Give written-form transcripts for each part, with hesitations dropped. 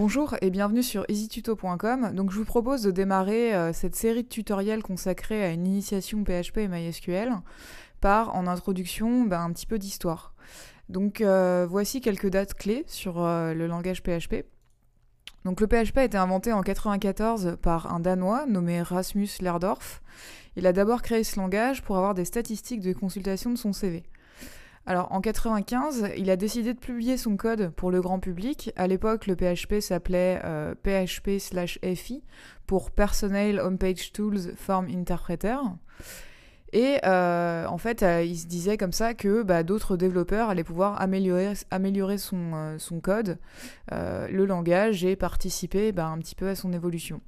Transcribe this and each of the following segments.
Bonjour et bienvenue sur easytuto.com. Donc je vous propose de démarrer cette série de tutoriels consacrés à une initiation PHP et MySQL par, en introduction, un petit peu d'histoire. Donc voici quelques dates clés sur le langage PHP. Donc le PHP a été inventé en 1994 par un Danois nommé Rasmus Lerdorf. Il a d'abord créé ce langage pour avoir des statistiques de consultation de son CV. Alors en 1995, il a décidé de publier son code pour le grand public. À l'époque, le PHP s'appelait PHP/FI pour Personal Homepage Tools Form Interpreter. Et en fait, il se disait comme ça que d'autres développeurs allaient pouvoir améliorer son code, le langage, et participer un petit peu à son évolution.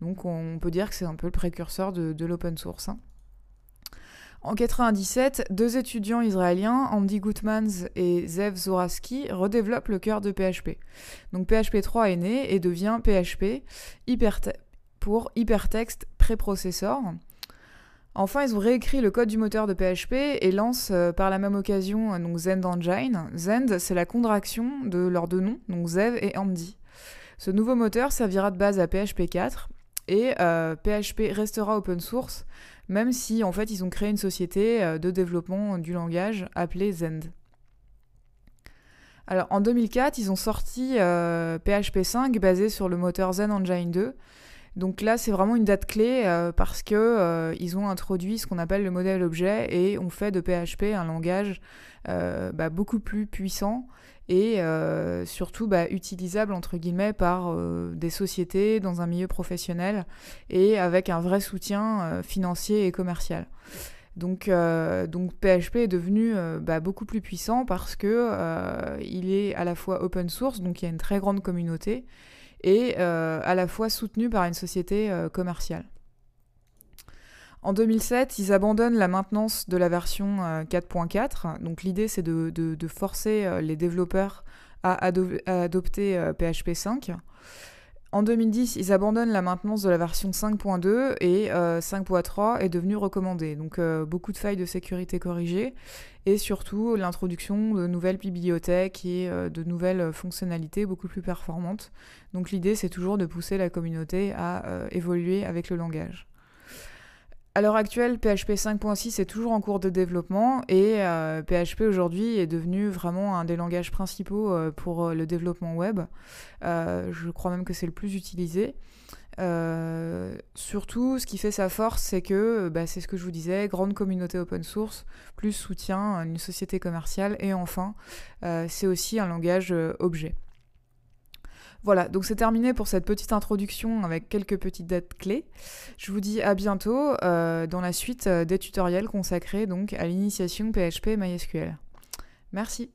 Donc on peut dire que c'est un peu le précurseur de l'open source. En 1997, deux étudiants israéliens, Andy Gutmans et Zev Zoraski, redéveloppent le cœur de PHP. Donc PHP 3 est né et devient PHP pour Hypertext Preprocessor. Enfin, ils ont réécrit le code du moteur de PHP et lancent par la même occasion Zend Engine. Zend, c'est la contraction de leurs deux noms, donc Zev et Andy. Ce nouveau moteur servira de base à PHP 4 et PHP restera open source, même si en fait ils ont créé une société de développement du langage appelée Zend. Alors en 2004, ils ont sorti PHP 5 basé sur le moteur Zend Engine 2. Donc là, c'est vraiment une date clé parce que ils ont introduit ce qu'on appelle le modèle objet et ont fait de PHP un langage beaucoup plus puissant et surtout utilisable entre guillemets par des sociétés dans un milieu professionnel et avec un vrai soutien financier et commercial. Donc PHP est devenu beaucoup plus puissant parce que il est à la fois open source, donc il y a une très grande communauté, et à la fois soutenu par une société commerciale. En 2007, ils abandonnent la maintenance de la version 4.4. Donc l'idée, c'est de forcer les développeurs à adopter PHP 5. En 2010, ils abandonnent la maintenance de la version 5.2 et 5.3 est devenu recommandé. Donc beaucoup de failles de sécurité corrigées et surtout l'introduction de nouvelles bibliothèques et de nouvelles fonctionnalités beaucoup plus performantes. Donc l'idée, c'est toujours de pousser la communauté à évoluer avec le langage. À l'heure actuelle, PHP 5.6 est toujours en cours de développement et PHP aujourd'hui est devenu vraiment un des langages principaux pour le développement web. Je crois même que c'est le plus utilisé. Surtout, ce qui fait sa force, c'est que, c'est ce que je vous disais, grande communauté open source, plus soutien, une société commerciale, et enfin, c'est aussi un langage objet. Voilà, donc c'est terminé pour cette petite introduction avec quelques petites dates clés. Je vous dis à bientôt dans la suite des tutoriels consacrés donc à l'initiation PHP MySQL. Merci.